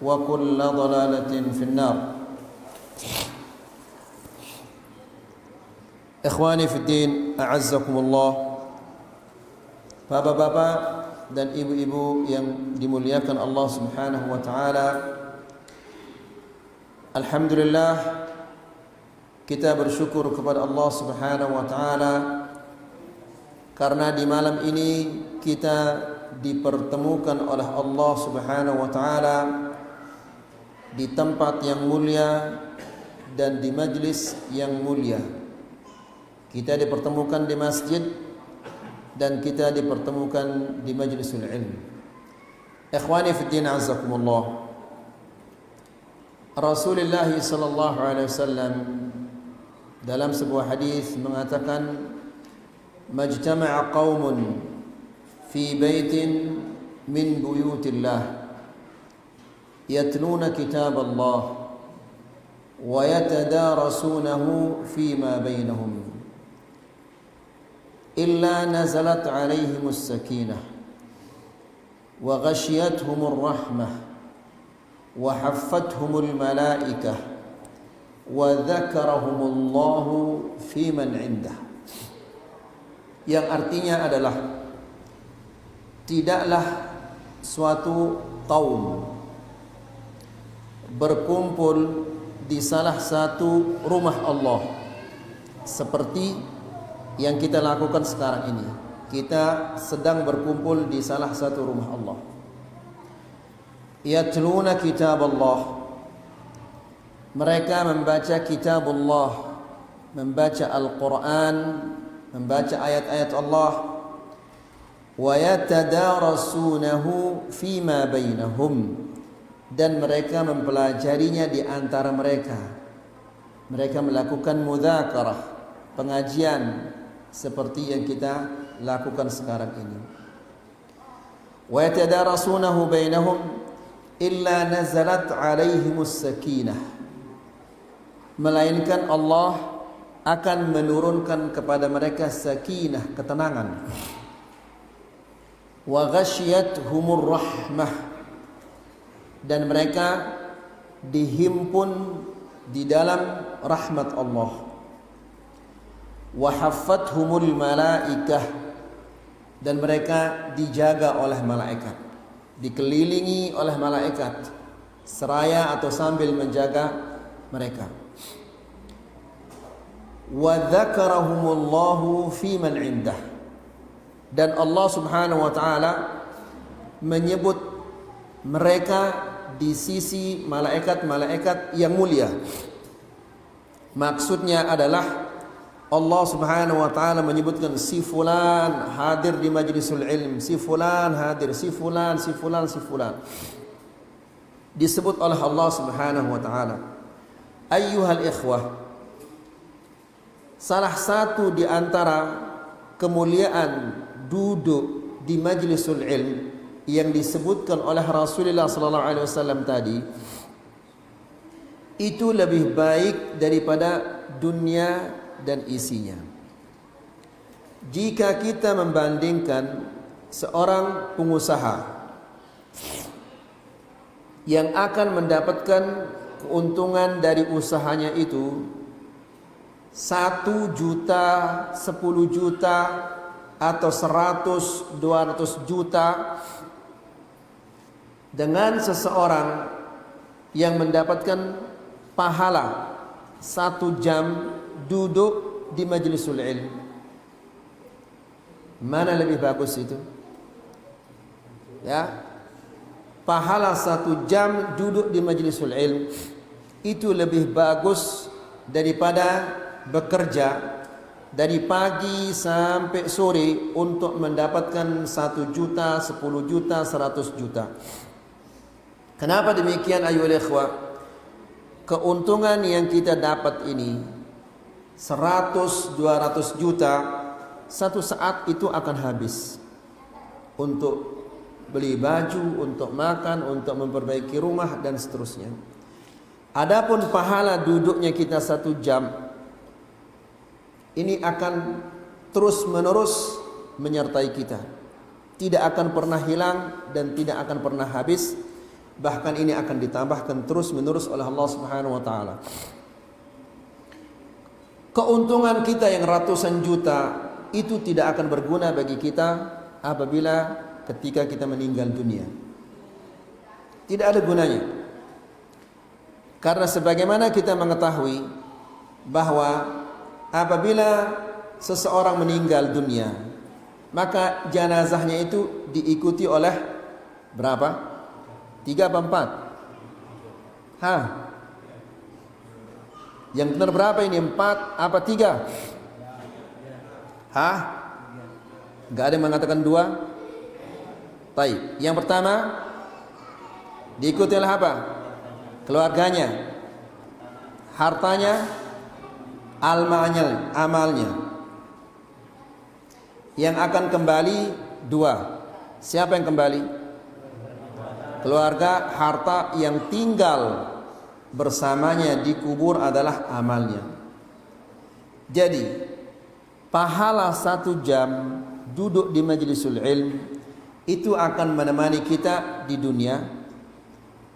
وكل ضلالة في النار. Ikhwani fi din, a'azzakumullah. Bapak-bapak dan ibu-ibu yang dimuliakan Allah Subhanahu wa taala. Alhamdulillah, kita bersyukur kepada Allah Subhanahu wa taala karena di malam ini kita dipertemukan oleh Allah Subhanahu wa taala di tempat yang mulia dan di majlis yang mulia. Kita dipertemukan di masjid dan kita dipertemukan di majlisul ilm. Ikhwani fi din, azakumullah. Rasulullah sallallahu alaihi wasallam dalam sebuah hadis mengatakan, majtama'a qaumun fi baitin min buyutillah yatluna kitab Allah wa yatadarasunahu fima bainahum إلا نزلت عليهم السكينة وغشيتهم الرحمة وحفتهم الملائكة وذكرهم الله في من عنده. Yang artinya adalah tidaklah suatu kaum berkumpul di salah satu rumah Allah seperti yang kita lakukan sekarang ini. Kita sedang berkumpul di salah satu rumah Allah. Yatluna kitab Allah. Mereka membaca kitab Allah, membaca Al-Quran, membaca ayat-ayat Allah. Wa yatadarasunahu fima bainahum. Dan mereka mempelajarinya di antara mereka. Mereka melakukan mudzakarah, pengajian seperti yang kita lakukan sekarang ini. Wa yatadarasunahu bainahum illa nazalat alaihimus sakinah. Melainkan Allah akan menurunkan kepada mereka sakinah, ketenangan. Wa ghasyiyatuhumur rahmah. Dan mereka dihimpun di dalam rahmat Allah. Wa haffathumul malaikah. Dan mereka dijaga oleh malaikat, dikelilingi oleh malaikat seraya atau sambil menjaga mereka. Wa dzakarahumullahu fi man indah. Dan Allah Subhanahu wa taala menyebut mereka di sisi malaikat-malaikat yang mulia. Maksudnya adalah Allah Subhanahu wa taala menyebutkan si fulan hadir di majlisul ilm, si fulan hadir, si fulan, si fulan, si fulan. Disebut oleh Allah Subhanahu wa taala. Ayyuhal ikhwah, salah satu di antara kemuliaan duduk di majlisul ilm yang disebutkan oleh Rasulullah sallallahu alaihi wasallam tadi, itu lebih baik daripada dunia dan isinya. Jika kita membandingkan seorang pengusaha yang akan mendapatkan keuntungan dari usahanya itu 1 juta, 10 juta atau 100, 200 juta dengan seseorang yang mendapatkan pahala 1 jam duduk di majlisul ilm, mana lebih bagus itu? Ya, pahala 1 jam duduk di majlisul ilm itu lebih bagus daripada bekerja dari pagi sampai sore untuk mendapatkan 1 juta, 10 juta, 100 juta. Kenapa demikian ayyuhal ikhwah? Keuntungan yang kita dapat ini 100, 200 juta, satu saat itu akan habis untuk beli baju, untuk makan, untuk memperbaiki rumah dan seterusnya. Adapun pahala duduknya kita 1 jam, ini akan terus menerus menyertai kita, tidak akan pernah hilang dan tidak akan pernah habis bahkan ini akan ditambahkan terus-menerus oleh Allah Subhanahu wa taala. Keuntungan kita yang ratusan juta itu tidak akan berguna bagi kita apabila ketika kita meninggal dunia. Tidak ada gunanya. Karena sebagaimana kita mengetahui bahwa apabila seseorang meninggal dunia, maka jenazahnya itu diikuti oleh berapa? 3 apa 4? Yang benar berapa ini? 4 apa 3? Enggak ada yang mengatakan 2. Baik. Yang pertama diikuti oleh apa? Keluarganya, hartanya, amalnya. Yang akan kembali 2. Siapa yang kembali? Keluarga, harta yang tinggal bersamanya di kubur adalah amalnya. Jadi pahala 1 jam duduk di majlisul ilm itu akan menemani kita di dunia,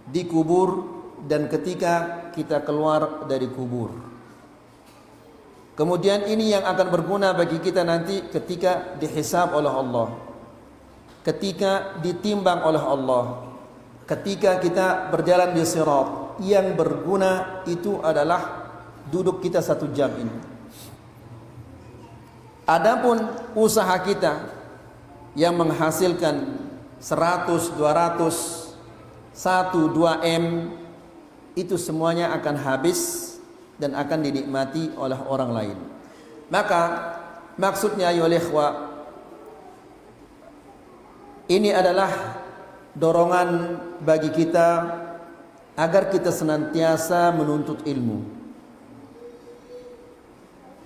di kubur, dan ketika kita keluar dari kubur. Kemudian ini yang akan berguna bagi kita nanti ketika dihisab oleh Allah, ketika ditimbang oleh Allah, ketika kita berjalan di sirat. Yang berguna itu adalah duduk kita 1 jam ini. Adapun usaha kita yang menghasilkan 100, 200, 1, 2 M, itu semuanya akan habis dan akan dinikmati oleh orang lain. Maka maksudnya ya ikhwah, ini adalah dorongan bagi kita agar kita senantiasa menuntut ilmu.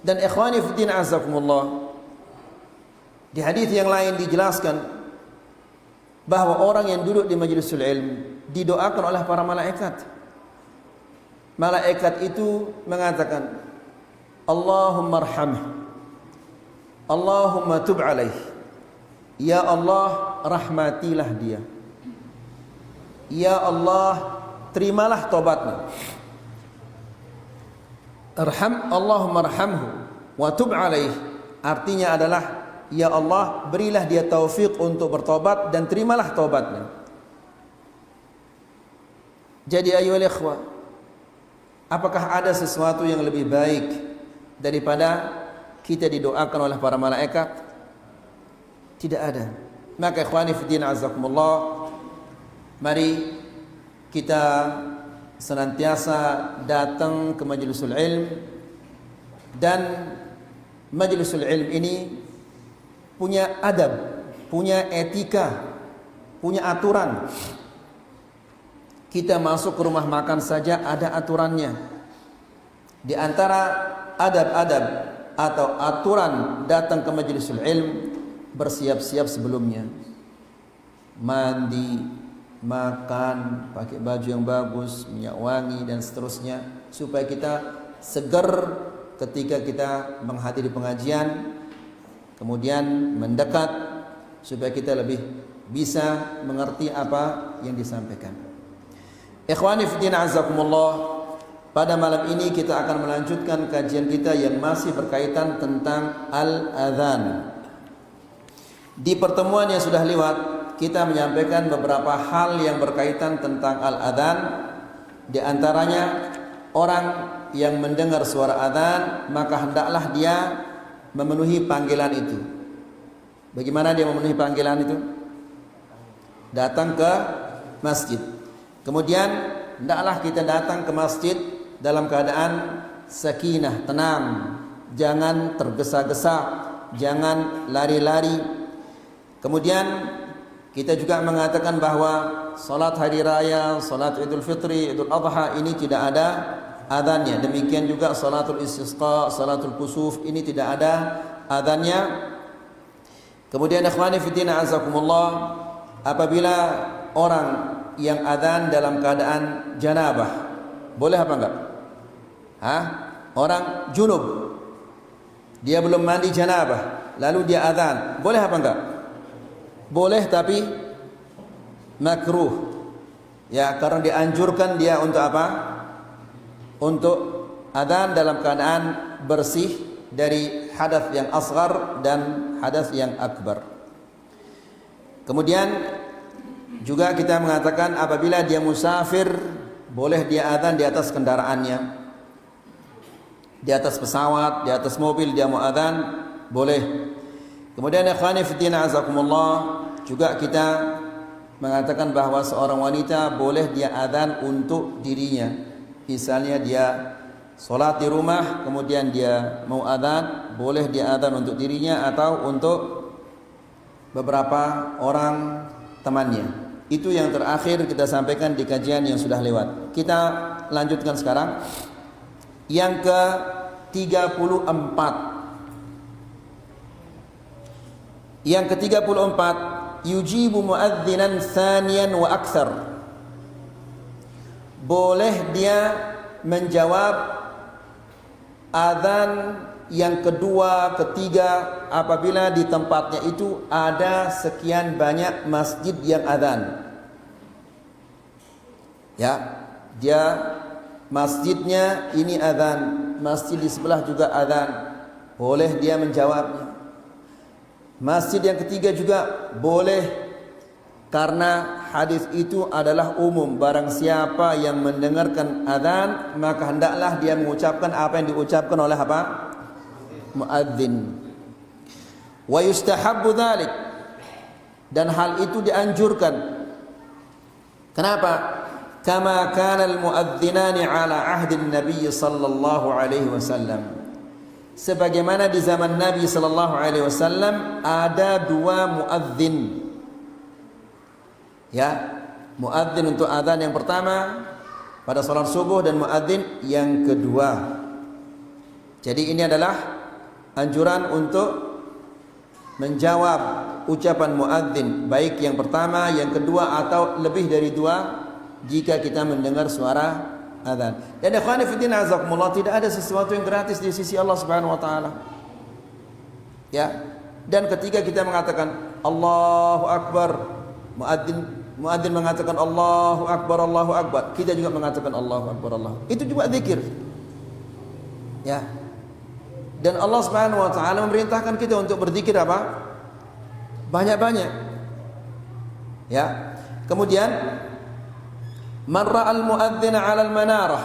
Dan ikhwani fiddin azakumullah, di hadis yang lain dijelaskan bahwa orang yang duduk di majlisul ilm didoakan oleh para malaikat. Malaikat itu mengatakan, Allahumma arhamhu, Allahumma tub alaih, ya Allah rahmatilah dia, ya Allah terimalah tobatnya. Allahumma arhamhu wa tub alaih, artinya adalah ya Allah berilah dia taufik untuk bertobat dan terimalah tobatnya. Jadi ayolah ikhwah, apakah ada sesuatu yang lebih baik daripada kita didoakan oleh para malaikat? Tidak ada. Maka ikhwani fiddin azakumullah, mari kita senantiasa datang ke majlisul ilm. Dan majlisul ilm ini punya adab, punya etika, punya aturan. Kita masuk ke rumah makan saja ada aturannya. Di antara adab-adab atau aturan datang ke majlisul ilm, bersiap-siap sebelumnya, mandi, makan, pakai baju yang bagus, minyak wangi dan seterusnya, supaya kita segar ketika kita menghadiri pengajian. Kemudian mendekat supaya kita lebih bisa mengerti apa yang disampaikan. Ikhwani fiddin azakumullah, pada malam ini kita akan melanjutkan kajian kita yang masih berkaitan tentang al-adhan. Di pertemuan yang sudah lewat kita menyampaikan beberapa hal yang berkaitan tentang al-adhan. Di antaranya, orang yang mendengar suara adzan maka hendaklah dia memenuhi panggilan itu. Bagaimana dia memenuhi panggilan itu? Datang ke masjid. Kemudian hendaklah kita datang ke masjid dalam keadaan sakinah, tenang, jangan tergesa-gesa, jangan lari-lari. Kemudian kita juga mengatakan bahwa salat hari raya, salat Idul Fitri, Idul Adha ini tidak ada adzannya. Demikian juga salatul istisqa, salatul kusuf ini tidak ada adzannya. Kemudian ikhwani fiddin azakumullah, apabila orang yang adzan dalam keadaan janabah, boleh apa enggak? Orang junub, dia belum mandi janabah, lalu dia adzan, boleh apa enggak? Boleh, tapi makruh. Ya, karena dianjurkan dia untuk apa? Untuk adzan dalam keadaan bersih dari hadas yang asghar dan hadas yang akbar. Kemudian juga kita mengatakan apabila dia musafir, boleh dia adzan di atas kendaraannya. Di atas pesawat, di atas mobil dia mau adzan, boleh. Kemudian ikhwani fillah azakumullah, juga kita mengatakan bahwa seorang wanita boleh dia adzan untuk dirinya. Misalnya dia salat di rumah, kemudian dia mau adzan, boleh dia adzan untuk dirinya atau untuk beberapa orang temannya. Itu yang terakhir kita sampaikan di kajian yang sudah lewat. Kita lanjutkan sekarang yang ke-34. Yang ke-34, yujibu muadzinan tsaniyan wa aktsar. Boleh dia menjawab adzan yang kedua, ketiga apabila di tempatnya itu ada sekian banyak masjid yang adzan. Ya, dia masjidnya ini adzan, masjid di sebelah juga adzan. Boleh dia menjawabnya. Masjid yang ketiga juga boleh, karena hadis itu adalah umum. Barang siapa yang mendengarkan adzan, maka hendaklah dia mengucapkan apa yang diucapkan oleh apa? Muadzin. Wa yustahabbu dzalik, dan hal itu dianjurkan. Kenapa? Kama kana al-muadzinani ala ahdi Nabi sallallahu alaihi wasallam. Sebagaimana di zaman Nabi sallallahu alaihi wasallam ada dua muadzin. Ya, muadzin untuk adzan yang pertama pada salat subuh dan muadzin yang kedua. Jadi ini adalah anjuran untuk menjawab ucapan muadzin, baik yang pertama, yang kedua atau lebih dari dua jika kita mendengar suara adzan. Dan ikhwani fillah azakumullah, tidak ada sesuatu yang gratis di sisi Allah Subhanahu wa taala. Ya. Dan ketika kita mengatakan Allahu akbar, muadzin mengatakan Allahu akbar, kita juga mengatakan Allahu akbar, Allah. Itu juga zikir. Ya. Dan Allah Subhanahu wa taala memerintahkan kita untuk berzikir apa? Banyak-banyak. Ya. Kemudian man ra'al muadzina 'ala al-manarah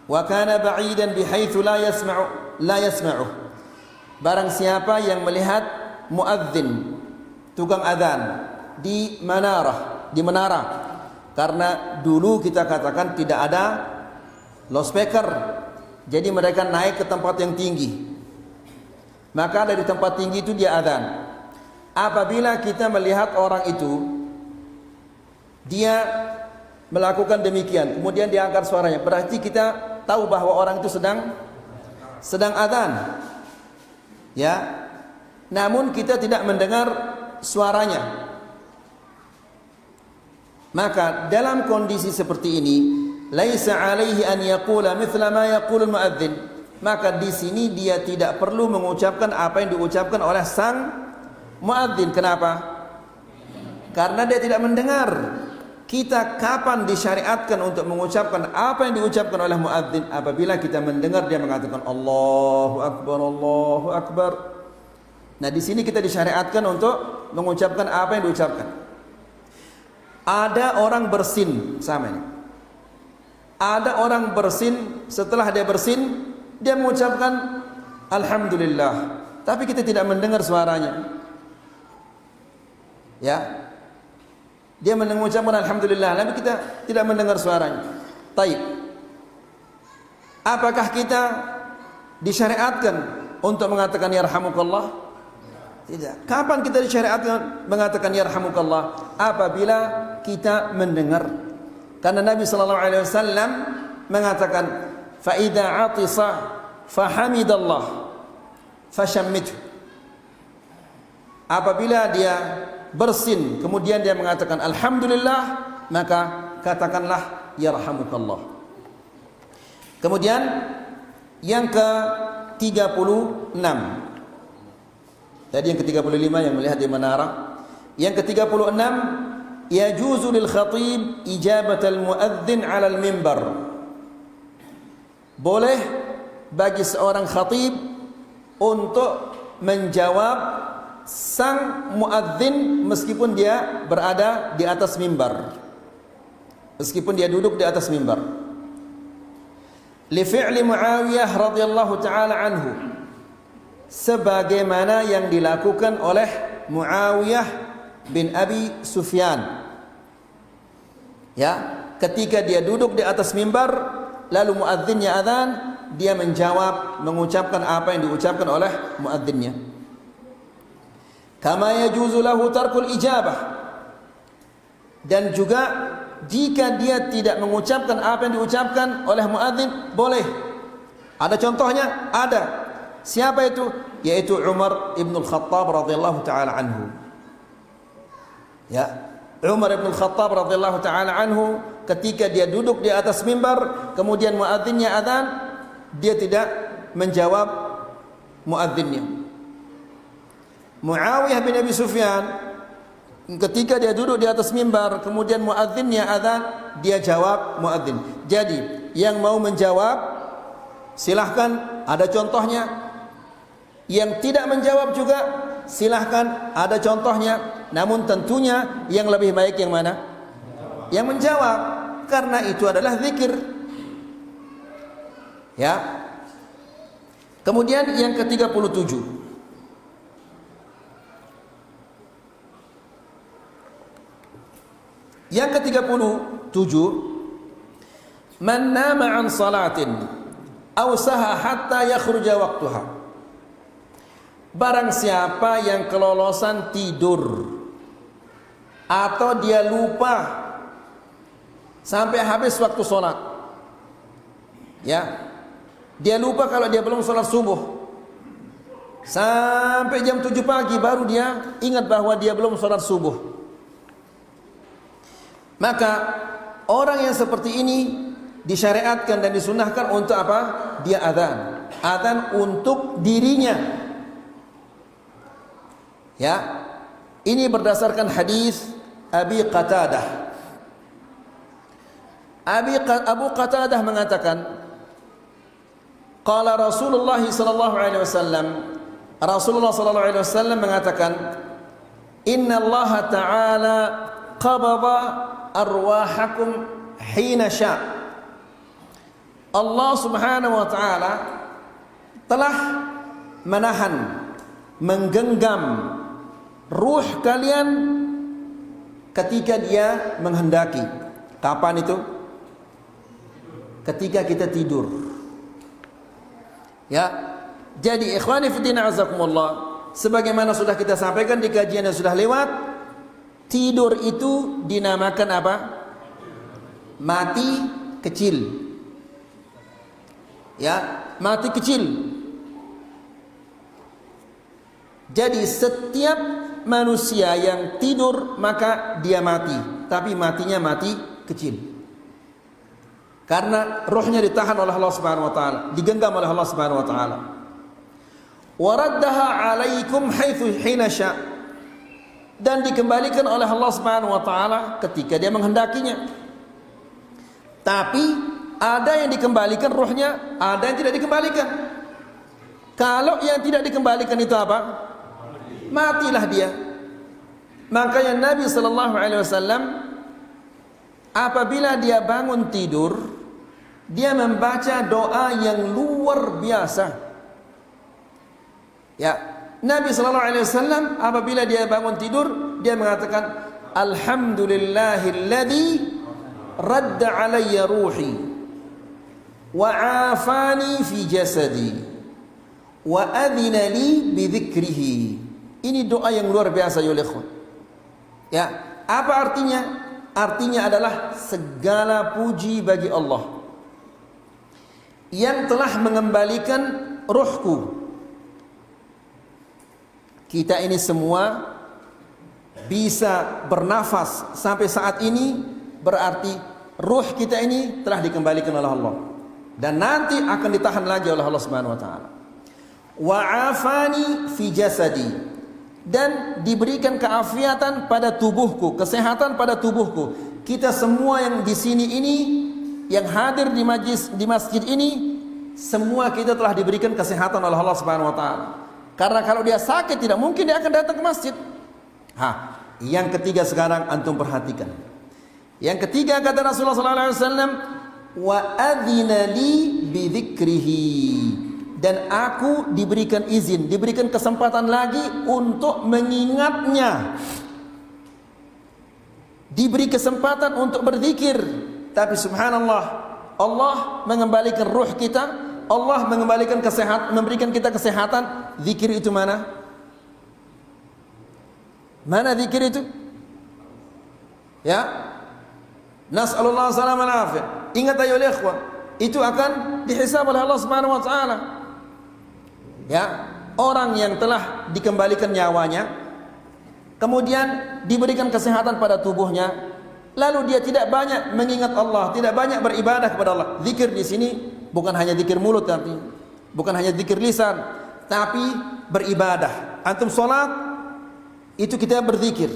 wa kana ba'idan bihaitsu la yasma'u. Barang siapa yang melihat muadzin, tukang adzan di manarah, di menara. Karena dulu kita katakan tidak ada loudspeaker. Jadi mereka naik ke tempat yang tinggi. Maka dari tempat tinggi itu dia adzan. Apabila kita melihat orang itu dia melakukan demikian, kemudian dia angkat suaranya, berarti kita tahu bahwa orang itu sedang adzan. Ya. Namun kita tidak mendengar suaranya. Maka dalam kondisi seperti ini, laisa alaihi an yaqula mithla ma yaqulu al-muadzin. Maka di sini dia tidak perlu mengucapkan apa yang diucapkan oleh sang muadzin. Kenapa? Karena dia tidak mendengar. Kita kapan disyariatkan untuk mengucapkan apa yang diucapkan oleh muadzin? Apabila kita mendengar dia mengatakan Allahu akbar, Allahu akbar. Nah, di sini kita disyariatkan untuk mengucapkan apa yang diucapkan. Ada orang bersin, sama ini. Ada orang bersin, setelah dia bersin, dia mengucapkan alhamdulillah, tapi kita tidak mendengar suaranya. Ya. Dia mengucapkan alhamdulillah, tapi kita tidak mendengar suaranya. Taib. Apakah kita disyariatkan untuk mengatakan yarhamukallah? Tidak. Kapan kita disyariatkan mengatakan yarhamukallah? Apabila kita mendengar. Karena Nabi sallallahu alaihi wasallam mengatakan fa idza atisa fahamidallah fashammithu. Apabila dia bersin kemudian dia mengatakan alhamdulillah, maka katakanlah yarhamukallah. Kemudian yang ke-36. Tadi yang ke-35 yang melihat di menara. Yang ke-36 yajuzu lil khatib ijabat al muadzin 'ala al mimbar. Boleh bagi seorang khatib untuk menjawab sang muadzin meskipun dia berada di atas mimbar, meskipun dia duduk di atas mimbar. Li fi'li Muawiyah radhiyallahu taala anhu, sebagaimana yang dilakukan oleh Muawiyah bin Abi Sufyan. Ya, ketika dia duduk di atas mimbar lalu muadzinnya azan, dia menjawab, mengucapkan apa yang diucapkan oleh muadzinnya. Kama yajuzu lahu tarkul ijabah, dan juga jika dia tidak mengucapkan apa yang diucapkan oleh muadzin, boleh. Ada contohnya? Ada. Siapa itu? Yaitu Umar ibn al-Khattab radhiyallahu taala anhu. Ya, Umar ibn al-Khattab radhiyallahu taala anhu ketika dia duduk di atas mimbar, kemudian muadzinnya azan, dia tidak menjawab muadzinnya. Muawiyah bin Abi Sufyan ketika dia duduk di atas mimbar, kemudian muadzinnya azan, dia jawab muadzin. Jadi yang mau menjawab silahkan, ada contohnya. Yang tidak menjawab juga silahkan, ada contohnya. Namun tentunya yang lebih baik yang mana? Yang menjawab, karena itu adalah zikir. Ya. Kemudian yang ke-37, yang ke-37, man nama an salatin aw saha hatta yakhruja waqtuha. Barang siapa yang kelolosan tidur atau dia lupa sampai habis waktu sholat, ya, dia lupa kalau dia belum sholat subuh, sampai jam 7 pagi baru dia ingat bahwa dia belum sholat subuh, maka orang yang seperti ini disyariatkan dan disunahkan untuk apa? Dia azan. Azan untuk dirinya. Ya, ini berdasarkan hadis Abi Qatadah. Abu Qatadah mengatakan, qala Rasulullah sallallahu alaihi wasallam, Rasulullah sallallahu alaihi wasallam mengatakan, inna Allah ta'ala qabada arwahakum hina sya'. Allah subhanahu wa ta'ala telah menahan, menggenggam ruh kalian ketika dia menghendaki. Kapan itu? Ketika kita tidur. Ya. Jadi ikhwani fi din azakumullah, sebagaimana sudah kita sampaikan di kajian yang sudah lewat, tidur itu dinamakan apa? Mati kecil. Ya, mati kecil. Jadi setiap manusia yang tidur maka dia mati, tapi matinya mati kecil. Karena ruhnya ditahan oleh Allah Subhanahu wa taala, digenggam oleh Allah Subhanahu wa taala. Wa raddaha 'alaikum haitsu hina sya', dan dikembalikan oleh Allah Subhanahu wa taala ketika dia menghendakinya. Tapi ada yang dikembalikan ruhnya, ada yang tidak dikembalikan. Kalau yang tidak dikembalikan itu apa? Matilah dia. Makanya Nabi sallallahu alaihi wasallam apabila dia bangun tidur, dia membaca doa yang luar biasa. Ya, Nabi sallallahu alaihi wasallam apabila dia bangun tidur, dia mengatakan alhamdulillahilladzi radda alayya ruhi wa afani fi jasadi wa adhina li bi dzikrihi. Ini doa yang luar biasa ya ikhwan. Ya, apa artinya? Artinya adalah segala puji bagi Allah yang telah mengembalikan ruhku. Kita ini semua bisa bernafas sampai saat ini, berarti ruh kita ini telah dikembalikan oleh Allah, dan nanti akan ditahan lagi oleh Allah Subhanahu wa taala. Wa afani fi jasadi, dan diberikan keafiatan pada tubuhku, kesehatan pada tubuhku. Kita semua yang di sini ini, yang hadir di masjid ini, semua kita telah diberikan kesehatan oleh Allah Subhanahu wa taala. Karena kalau dia sakit tidak mungkin dia akan datang ke masjid. Yang ketiga sekarang antum perhatikan. Yang ketiga kata Rasulullah sallallahu alaihi wasallam, wa adzina li bi dzikrihi, dan aku diberikan izin, diberikan kesempatan lagi untuk mengingatnya. Diberi kesempatan untuk berzikir. Tapi subhanallah, Allah mengembalikan ruh kita, Allah mengembalikan kesehatan, memberikan kita kesehatan. Zikir itu mana? Mana zikir itu? Ya, nas'alullah salam al-afiyah. Ingat ayo ikhwah, itu akan dihisab oleh Allah Subhanahu wa taala. Ya, orang yang telah dikembalikan nyawanya, kemudian diberikan kesehatan pada tubuhnya, lalu dia tidak banyak mengingat Allah, tidak banyak beribadah kepada Allah. Zikir di sini bukan hanya zikir mulut artinya, bukan hanya zikir lisan, tapi beribadah. Antum salat, itu kita berzikir.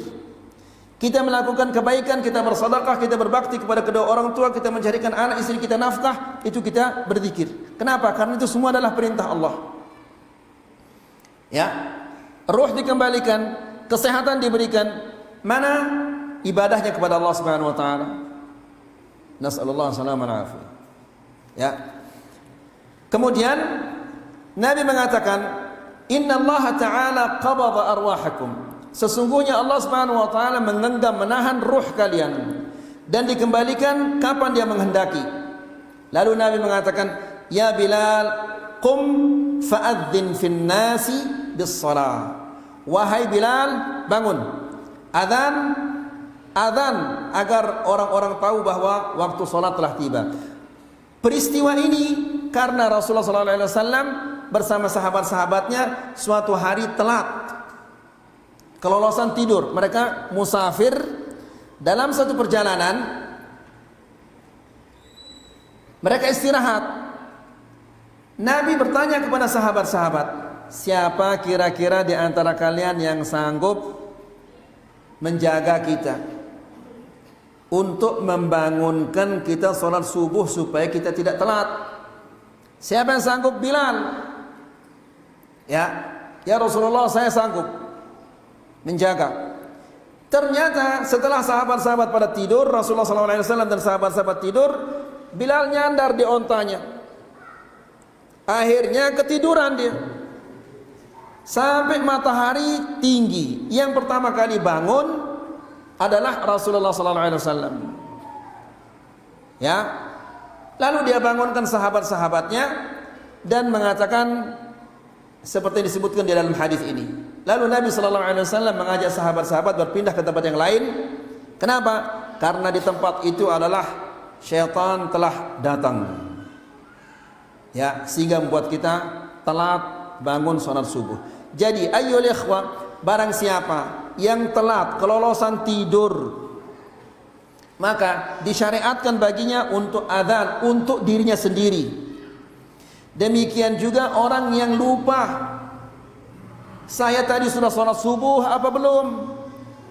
Kita melakukan kebaikan, kita bersedekah, kita berbakti kepada kedua orang tua, kita mencarikan anak istri kita nafkah, itu kita berzikir. Kenapa? Karena itu semua adalah perintah Allah. Ya, ruh dikembalikan, kesehatan diberikan, mana ibadahnya kepada Allah Subhanahu wa taala. Nas'alullah salam al-afiyah. Ya. Kemudian Nabi mengatakan, "Innallaha ta'ala qabada arwahakum." Sesungguhnya Allah Subhanahu wa taala menggenggam, menahan ruh kalian dan dikembalikan kapan dia menghendaki. Lalu Nabi mengatakan, "Ya Bilal, qum fa'adzin fin nasi bis-shalah." Wahai Bilal, bangun. Adzan agar orang-orang tahu bahwa waktu salat telah tiba. Peristiwa ini karena Rasulullah sallallahu alaihi wasallam bersama sahabat-sahabatnya suatu hari telat, kelolosan tidur. Mereka musafir dalam satu perjalanan, mereka istirahat. Nabi bertanya kepada sahabat-sahabat, siapa kira-kira di antara kalian yang sanggup menjaga kita untuk membangunkan kita sholat subuh supaya kita tidak telat? Siapa yang sanggup? Bilal. Ya Rasulullah, saya sanggup menjaga. Ternyata setelah sahabat-sahabat pada tidur, Rasulullah SAW dan sahabat-sahabat tidur, Bilal nyandar di ontanya. Akhirnya ketiduran dia sampai matahari tinggi. Yang pertama kali bangun adalah Rasulullah SAW. Ya, lalu dia bangunkan sahabat-sahabatnya dan mengatakan seperti disebutkan di dalam hadis ini. Lalu Nabi SAW mengajak sahabat-sahabat berpindah ke tempat yang lain. Kenapa? Karena di tempat itu adalah syaitan telah datang. Ya, sehingga membuat kita telat bangun salat subuh. Jadi ayyul ikhwah, barang siapa yang telat kelolosan tidur, maka disyariatkan baginya untuk adzan untuk dirinya sendiri. Demikian juga orang yang lupa, saya tadi sudah sholat subuh apa belum?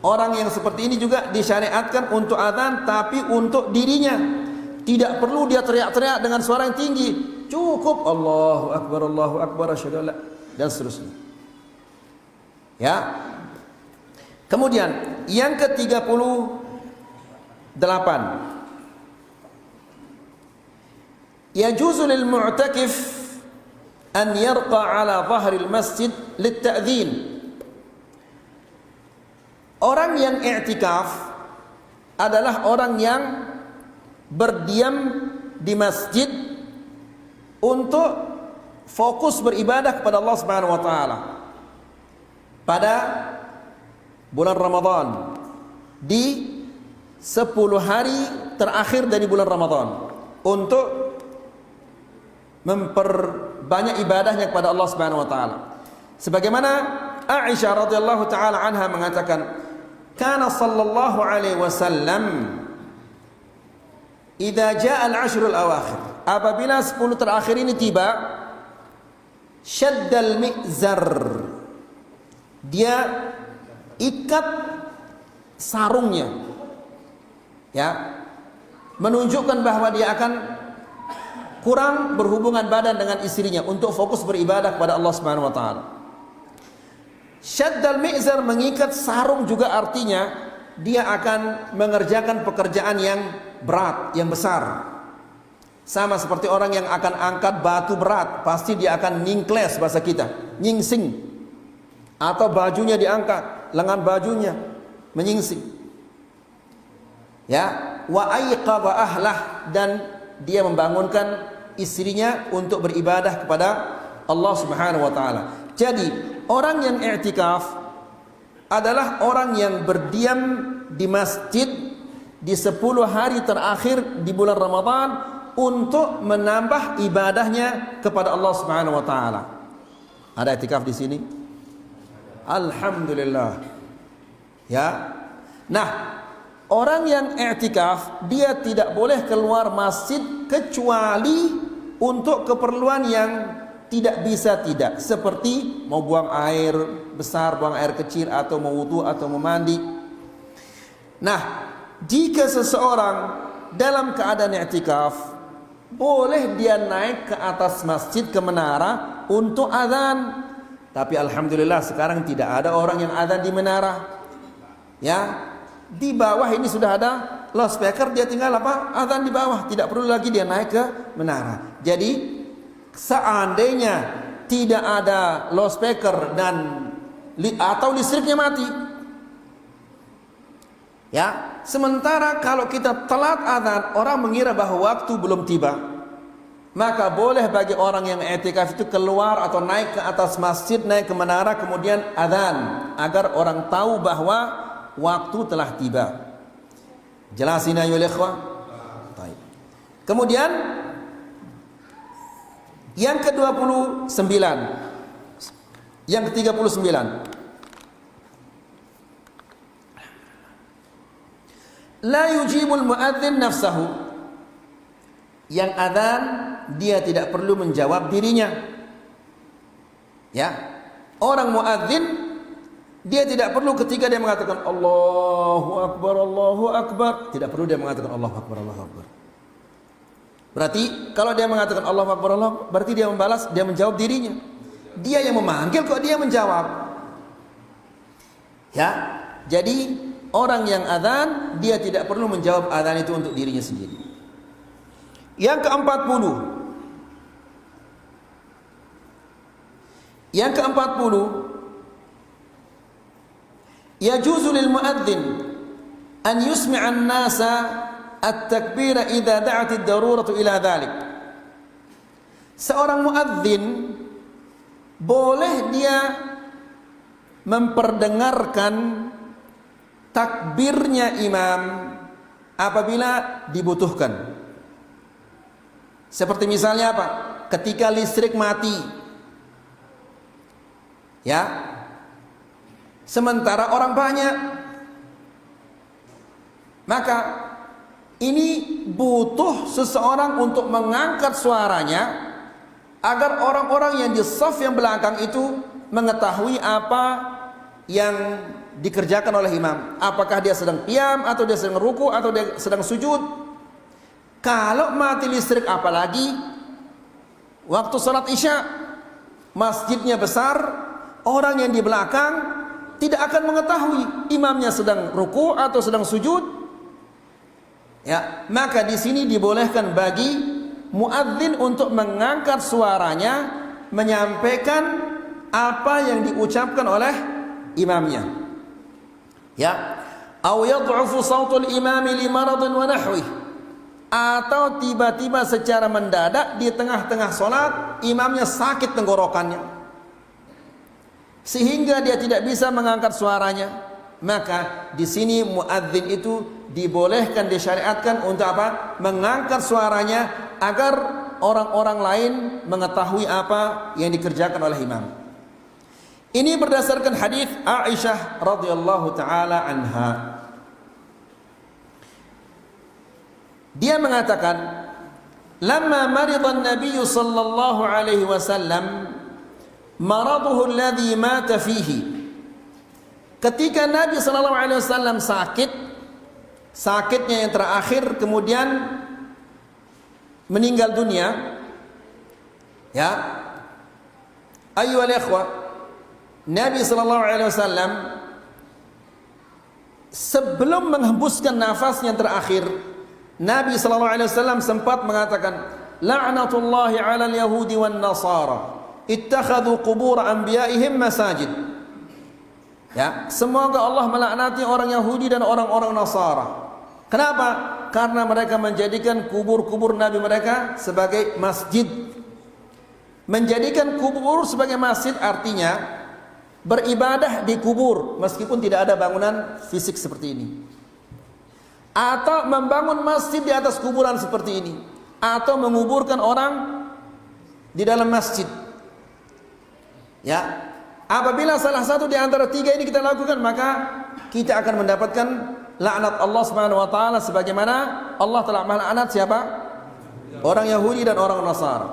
Orang yang seperti ini juga disyariatkan untuk adzan, tapi untuk dirinya. Tidak perlu dia teriak-teriak dengan suara yang tinggi. Cukup Allahu Akbar, asyhadu an la, dan seterusnya. Ya. Kemudian yang ke-38, yajuzu lil mu'takif an yarqa ala dhahril masjid litta'dzin. Orang yang i'tikaf adalah orang yang berdiam di masjid untuk fokus beribadah kepada Allah Subhanahu wa taala pada bulan Ramadan, di 10 hari terakhir dari bulan Ramadan, untuk memperbanyak ibadahnya kepada Allah Subhanahu wa taala. Sebagaimana Aisyah radhiyallahu taala anha mengatakan, kana sallallahu alaihi wasallam idza jaa al-ashr al-awakhir, apabila 10 terakhir ini tiba, syaddal mi'zar, dia ikat sarungnya, ya, menunjukkan bahwa dia akan kurang berhubungan badan dengan istrinya untuk fokus beribadah kepada Allah Subhanahu wa taala. Syaddal mi'zar, mengikat sarung, juga artinya dia akan mengerjakan pekerjaan yang berat, yang besar. Sama seperti orang yang akan angkat batu berat, pasti dia akan nyingkles bahasa kita, nyingsing. Atau bajunya diangkat, lengan bajunya menyingsing. Ya, wa aiqadha ahlah, dan dia membangunkan istrinya untuk beribadah kepada Allah Subhanahu wa taala. Jadi, orang yang i'tikaf adalah orang yang berdiam di masjid di 10 hari terakhir di bulan Ramadan untuk menambah ibadahnya kepada Allah Subhanahu wa taala. Ada i'tikaf di sini? Alhamdulillah. Ya. Nah, orang yang i'tikaf dia tidak boleh keluar masjid kecuali untuk keperluan yang tidak bisa tidak, seperti mau buang air besar, buang air kecil, atau mau wudu atau mau mandi. Nah, jika seseorang dalam keadaan i'tikaf, boleh dia naik ke atas masjid, ke menara untuk azan. Tapi alhamdulillah sekarang tidak ada orang yang azan di menara. Ya, di bawah ini sudah ada loudspeaker, dia tinggal apa? Azan di bawah, tidak perlu lagi dia naik ke menara. Jadi seandainya tidak ada loudspeaker atau listriknya mati, ya, sementara kalau kita telat azan, orang mengira bahwa waktu belum tiba, maka boleh bagi orang yang i'tikaf itu keluar atau naik ke atas masjid, naik ke menara, kemudian azan, agar orang tahu bahwa waktu telah tiba. Jelasin ya ikhwah. Baik. Kemudian yang ke-29, yang ke-39, la yujibul muadzin nafsahu, yang adzan dia tidak perlu menjawab dirinya. Ya, orang muadzin dia tidak perlu ketika dia mengatakan Allahu Akbar, tidak perlu dia mengatakan Allahu Akbar, Allahu Akbar. Berarti kalau dia mengatakan Allahu Akbar, Allahu Akbar, berarti dia membalas, dia menjawab dirinya. Dia yang memanggil kok dia menjawab. Ya, jadi orang yang adzan dia tidak perlu menjawab adzan itu untuk dirinya sendiri. Yang ke-40, yajuzu lil muadzin an yusmi'a an-nasa at-takbira idza da'at ad-daruratu ila dhalik. Seorang muadzin boleh dia memperdengarkan takbirnya imam apabila dibutuhkan. Seperti misalnya apa? Ketika listrik mati, ya, sementara orang banyak, maka ini butuh seseorang untuk mengangkat suaranya agar orang-orang yang di saf yang belakang itu mengetahui apa yang dikerjakan oleh imam. Apakah dia sedang qiyam, atau dia sedang ruku, atau dia sedang sujud. Kalau mati listrik, apalagi waktu salat isya, masjidnya besar, orang yang di belakang tidak akan mengetahui imamnya sedang ruku atau sedang sujud. Ya, maka di sini dibolehkan bagi muadzin untuk mengangkat suaranya, menyampaikan apa yang diucapkan oleh imamnya. Ya, aw yad'ufu sautul imami li maradin wa nahwi, atau tiba-tiba secara mendadak di tengah-tengah salat imamnya sakit tenggorokannya sehingga dia tidak bisa mengangkat suaranya, maka di sini muadzin itu dibolehkan, disyariatkan untuk apa? Mengangkat suaranya agar orang-orang lain mengetahui apa yang dikerjakan oleh imam. Ini berdasarkan hadis Aisyah radhiyallahu taala anha. Dia mengatakan, "Lamma marida an-nabiy sallallahu alaihi wasallam maraduhu alladhi mata fihi, ketika Nabi sallallahu alaihi wasallam sakitnya yang terakhir, kemudian meninggal dunia, ya, ayyuhal ikhwah, Nabi sallallahu alaihi wasallam sebelum menghembuskan nafasnya terakhir, Nabi sallallahu alaihi wasallam sempat mengatakan, la'natullahi 'alal yahudi wan nasara ittakhadhu qubur anbiya'ihim masajid. Ya, semoga Allah melaknati orang Yahudi dan orang-orang Nasara. Kenapa? Karena mereka menjadikan kubur-kubur nabi mereka sebagai masjid. Menjadikan kubur sebagai masjid artinya beribadah di kubur meskipun tidak ada bangunan fisik seperti ini. Atau membangun masjid di atas kuburan seperti ini, atau menguburkan orang di dalam masjid. Ya, apabila salah satu di antara tiga ini kita lakukan, maka kita akan mendapatkan laknat Allah Subhanahu wa taala, sebagaimana Allah telah melaknat siapa? Orang Yahudi dan orang Nasara.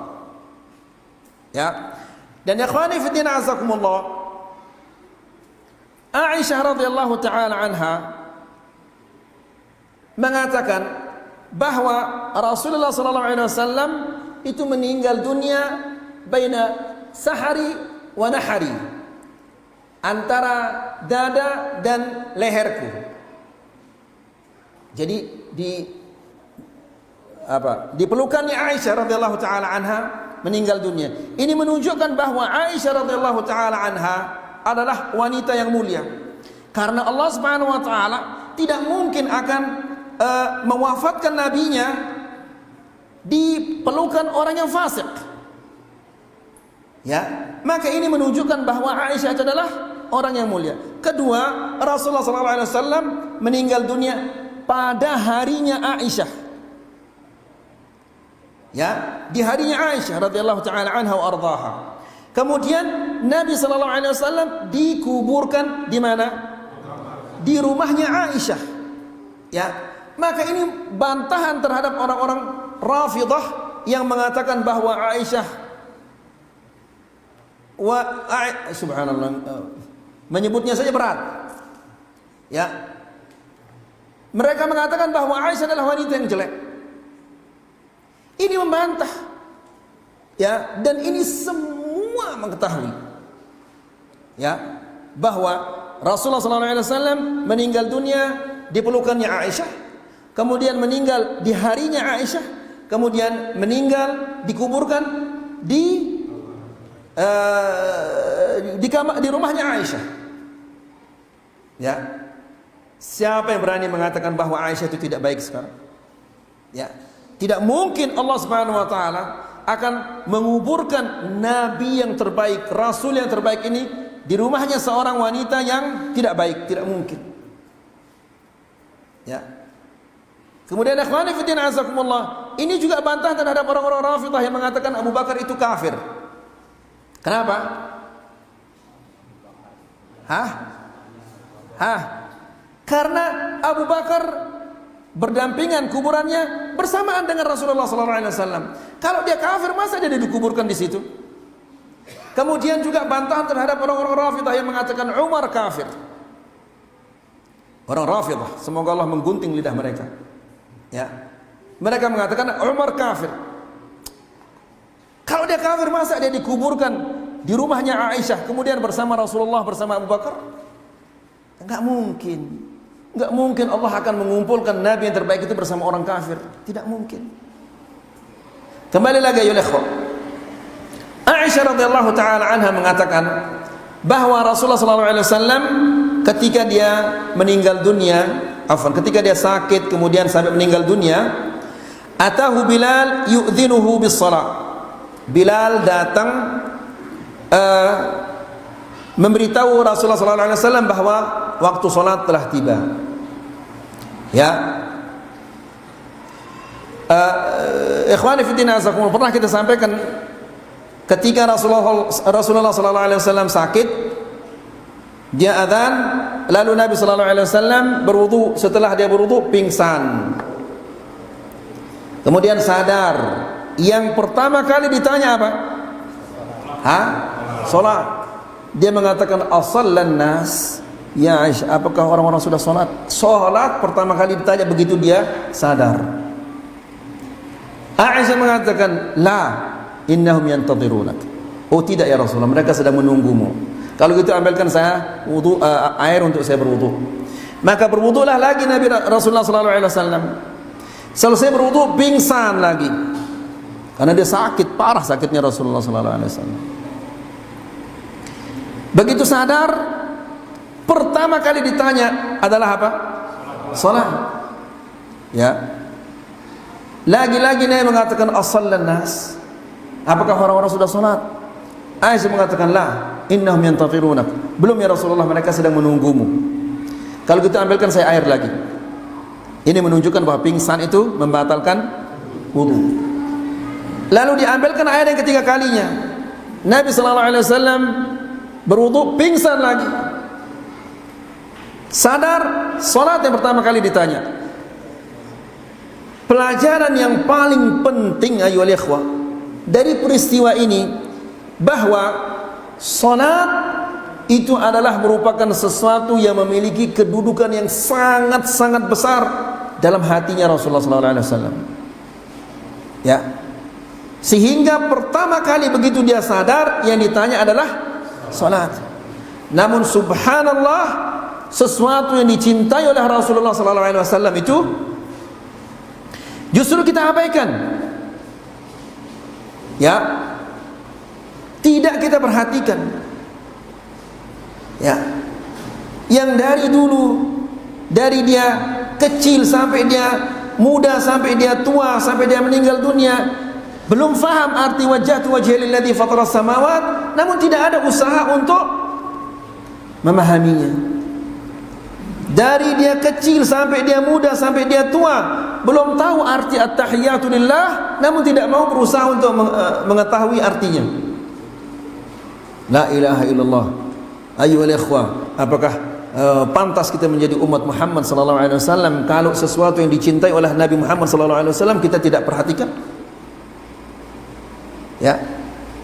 Ya. Dan ikhwani fi din azakumullah, Aisyah radhiyallahu taala anha mengatakan bahwa Rasulullah sallallahu alaihi wasallam itu meninggal dunia baina sahari wa nahari, antara dada dan leherku. Jadi di pelukannya Aisyah radhiyallahu taala anha meninggal dunia. Ini menunjukkan bahwa Aisyah radhiyallahu taala anha adalah wanita yang mulia. Karena Allah Subhanahu wa taala tidak mungkin akan mewafatkan nabinya di pelukan orang yang fasik. Ya, maka ini menunjukkan bahwa Aisyah adalah orang yang mulia. Kedua, Rasulullah SAW meninggal dunia pada harinya Aisyah. Ya, di harinya Aisyah radhiyallahu taala anha wa ardhaha. Kemudian Nabi SAW dikuburkan di mana? Di rumahnya Aisyah. Ya, maka ini bantahan terhadap orang-orang Rafidah yang mengatakan bahwa Aisyah subhanallah, menyebutnya saja berat. Ya, mereka mengatakan bahwa Aisyah adalah wanita yang jelek. Ini membantah. Ya, dan ini semua mengetahui, ya, bahwa Rasulullah SAW meninggal dunia di pelukannya Aisyah, kemudian meninggal di harinya Aisyah, kemudian meninggal dikuburkan di rumahnya Aisyah. Ya, siapa yang berani mengatakan bahwa Aisyah itu tidak baik sekarang? Ya, tidak mungkin Allah Subhanahu wa taala akan menguburkan nabi yang terbaik, rasul yang terbaik ini di rumahnya seorang wanita yang tidak baik, tidak mungkin. Ya. Kemudian akhwani fi din azakumullah, ini juga bantahan terhadap orang-orang Rafidah yang mengatakan Abu Bakar itu kafir. Kenapa? Karena Abu Bakar berdampingan kuburannya bersamaan dengan Rasulullah SAW. Kalau dia kafir, masa dia dikuburkan di situ? Kemudian juga bantahan terhadap orang-orang Rafidah yang mengatakan Umar kafir. Orang Rafidah, semoga Allah menggunting lidah mereka. Ya, mereka mengatakan Umar kafir. Kalau dia kafir, masa dia dikuburkan di rumahnya Aisyah kemudian bersama Rasulullah, bersama Abu Bakar? Enggak mungkin. Enggak mungkin Allah akan mengumpulkan nabi yang terbaik itu bersama orang kafir. Tidak mungkin. Kembali lagi ya ikhwah, Aisyah radhiyallahu taala anha mengatakan bahwa Rasulullah SAW ketika dia meninggal dunia, ketika dia sakit kemudian sampai meninggal dunia, atahu Bilal yu'dzinuhu bis shalah. Bilal datang memberitahu Rasulullah SAW bahwa waktu salat telah tiba. Ya, ikhwani fi din azakumullah, pernah kita sampaikan ketika Rasulullah SAW sakit, dia adzan, lalu Nabi SAW berwudu. Setelah dia berwudu, pingsan, kemudian sadar. Yang pertama kali ditanya apa? Salat. Dia mengatakan asallan nas, Ya Aisyah, apakah orang-orang sudah sholat? Sholat pertama kali ditanya begitu dia sadar. Aisyah mengatakan, la, innahum yantadhirunak. Oh tidak ya Rasulullah, mereka sedang menunggumu. Kalau gitu ambilkan saya air untuk saya berwudu. Maka berwudulah lagi Nabi Rasulullah SAW. Selesai berwudu pingsan lagi, karena dia sakit parah, sakitnya Rasulullah SAW. Begitu sadar, pertama kali ditanya adalah apa? Salat. Ya. Lagi-lagi Nabi mengatakan as-sallan nas. Apakah orang-orang sudah salat? Aisyah mengatakan la, innahum yantafirunak. Belum ya Rasulullah, mereka sedang menunggumu. Kalau gitu ambilkan saya air lagi. Ini menunjukkan bahwa pingsan itu membatalkan wudu. Lalu diambilkan air yang ketiga kalinya. Nabi SAW berwudu, pingsan lagi. Sadar, salat yang pertama kali ditanya. Pelajaran yang paling penting ayyuhal ikhwah dari peristiwa ini, bahwa salat itu adalah merupakan sesuatu yang memiliki kedudukan yang sangat-sangat besar dalam hatinya Rasulullah SAW. Ya, sehingga pertama kali begitu dia sadar, yang ditanya adalah salat. Namun subhanallah, sesuatu yang dicintai oleh Rasulullah SAW itu justru kita abaikan. Ya, tidak kita perhatikan. Ya, yang dari dulu, dari dia kecil sampai dia muda, sampai dia tua, sampai dia meninggal dunia, belum faham arti wajhatu wajhi lilladzi fataras samawat, namun tidak ada usaha untuk memahaminya. Dari dia kecil sampai dia muda, sampai dia tua, belum tahu arti at-tahiyatu lillah, namun tidak mau berusaha untuk mengetahui artinya. La ilaha illallah. Ayyuhal ikhwah, apakah pantas kita menjadi umat Muhammad sallallahu alaihi wasallam kalau sesuatu yang dicintai oleh Nabi Muhammad sallallahu alaihi wasallam kita tidak perhatikan? Ya.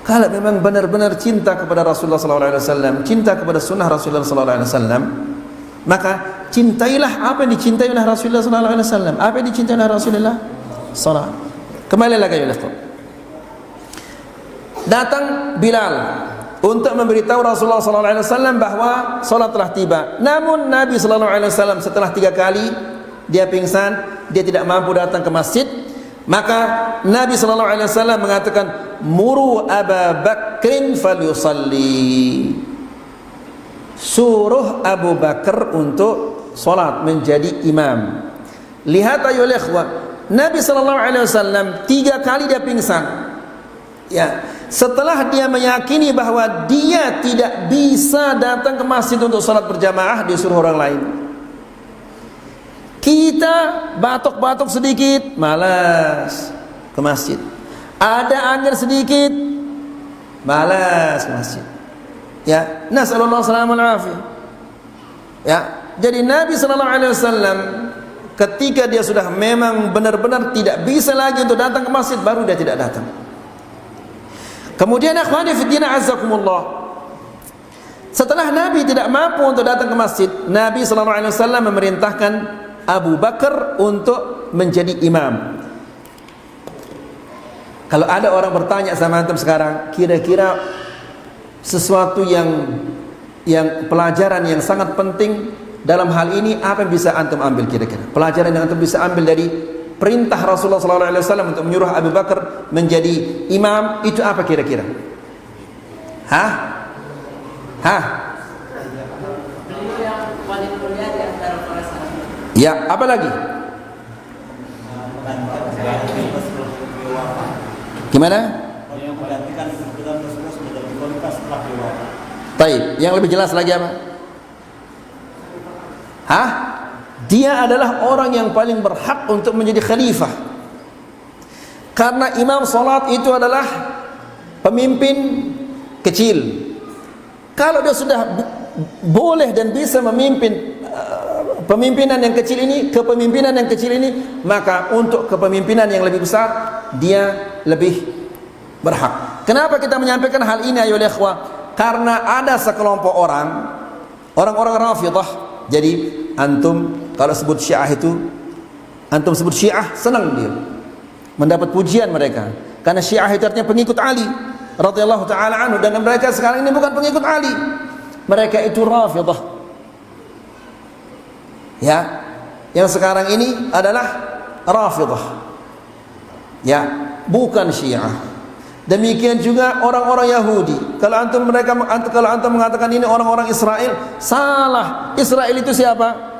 Kalau memang benar-benar cinta kepada Rasulullah sallallahu alaihi wasallam, cinta kepada sunnah Rasulullah sallallahu alaihi wasallam, maka cintailah apa yang dicintai oleh Rasulullah sallallahu alaihi wasallam. Apa yang dicintai oleh Rasulullah? Salat. Kembali lagi ya ikhwan. Datang Bilal untuk memberitahu Rasulullah sallallahu alaihi wasallam bahwa salat telah tiba. Namun Nabi sallallahu alaihi wasallam setelah 3 kali dia pingsan, dia tidak mampu datang ke masjid, maka Nabi sallallahu alaihi wasallam mengatakan, "Muru Aba Bakrin falyusalli." Suruh Abu Bakar untuk salat, menjadi imam. Lihat ayo ikhwah, Nabi sallallahu alaihi wasallam 3 kali dia pingsan. Ya, setelah dia meyakini bahwa dia tidak bisa datang ke masjid untuk salat berjamaah, dia suruh orang lain. Kita batuk-batuk sedikit, malas ke masjid. Ada angin sedikit, malas ke masjid. Ya, nasallallahu alaihi wasallam. Ya, jadi Nabi sallallahu alaihi wasallam ketika dia sudah memang benar-benar tidak bisa lagi untuk datang ke masjid, baru dia tidak datang. Kemudian akhwani fiddina azzakumullah, setelah Nabi tidak mampu untuk datang ke masjid, Nabi sallallahu alaihi wasallam memerintahkan Abu Bakar untuk menjadi imam. Kalau ada orang bertanya sama antum sekarang, kira-kira sesuatu yang pelajaran yang sangat penting dalam hal ini, apa yang bisa antum ambil kira-kira? Pelajaran yang antum bisa ambil dari perintah Rasulullah SAW untuk menyuruh Abu Bakar menjadi imam, itu apa kira-kira? Hah? Ya, apa lagi? Gimana? Baik, yang lebih jelas lagi apa? Hah? Dia adalah orang yang paling berhak untuk menjadi khalifah. Karena imam salat itu adalah pemimpin kecil. Kalau dia sudah boleh dan bisa memimpin pemimpinan yang kecil ini, kepemimpinan yang kecil ini, maka untuk kepemimpinan yang lebih besar dia lebih berhak. Kenapa kita menyampaikan hal ini ayo ikhwah? Karena ada sekelompok orang orang-orang Rafidah. Jadi antum kalau sebut Syiah itu, antum sebut Syiah, senang dia mendapat pujian mereka, karena Syiah itu artinya pengikut Ali radhiyallahu taala anhu, dan mereka sekarang ini bukan pengikut Ali, mereka itu Rafidah. Ya, yang sekarang ini adalah Rafidah, ya, bukan Syiah. Demikian juga orang-orang Yahudi. Kalau antum mengatakan ini orang-orang Israel, salah. Israel itu siapa?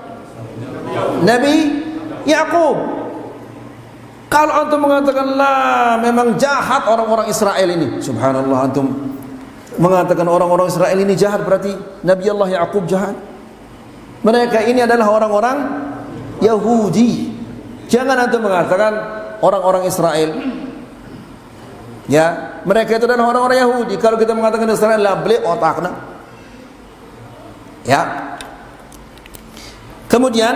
Nabi Yaqub. Kalau antum mengatakan lah, memang jahat orang-orang Israel ini, subhanallah, antum mengatakan orang-orang Israel ini jahat, berarti Nabi Allah Yaqub jahat. Mereka ini adalah orang-orang Yahudi. Jangan antum mengatakan orang-orang Israel. Ya, mereka itu adalah orang-orang Yahudi. Kalau kita mengatakan Israel, lah beli otakna. Ya. Kemudian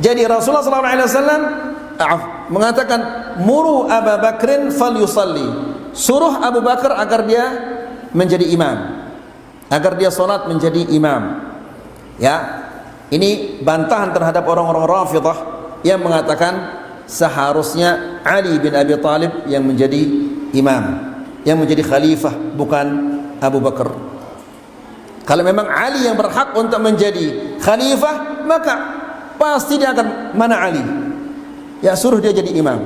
jadi Rasulullah SAW mengatakan, muru Abu Bakrin fal yusalli, suruh Abu Bakar agar dia menjadi imam, agar dia solat menjadi imam. Ya, ini bantahan terhadap orang-orang Rafidah yang mengatakan seharusnya Ali bin Abi Thalib yang menjadi imam, yang menjadi khalifah, bukan Abu Bakar. Kalau memang Ali yang berhak untuk menjadi khalifah, maka pasti dia akan mana Ali, ya suruh dia jadi imam.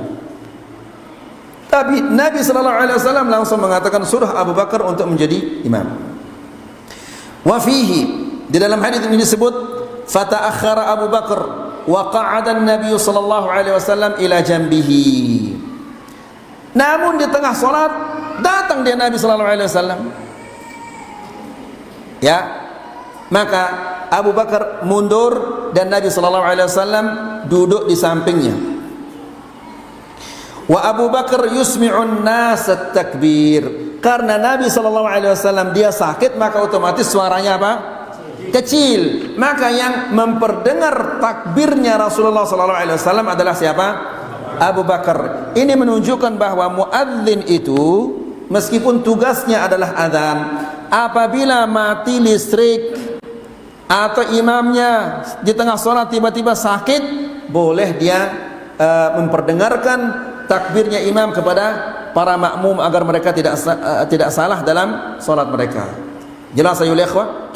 Tapi Nabi SAW langsung mengatakan suruh Abu Bakar untuk menjadi imam. Wa fihi, di dalam hadis ini disebut, fata'akhkhara Abu Bakar wa qa'ada an-nabiy sallallahu alaihi wasallam ila jambihi. Namun di tengah salat datang dia Nabi sallallahu alaihi wasallam. Ya, maka Abu Bakar mundur dan Nabi sallallahu alaihi wasallam duduk di sampingnya. Wa Abu Bakar yusmi'un nas at-takbir. Karena Nabi sallallahu alaihi wasallam dia sakit, maka otomatis suaranya apa? Kecil. Maka yang memperdengar takbirnya Rasulullah sallallahu alaihi wasallam adalah siapa? Abu Bakar. Ini menunjukkan bahwa muadzin itu meskipun tugasnya adalah adzan, apabila mati listrik atau imamnya di tengah salat tiba-tiba sakit, boleh dia memperdengarkan takbirnya imam kepada para makmum agar mereka tidak salah dalam salat mereka. Jelas ayuh ikhwah?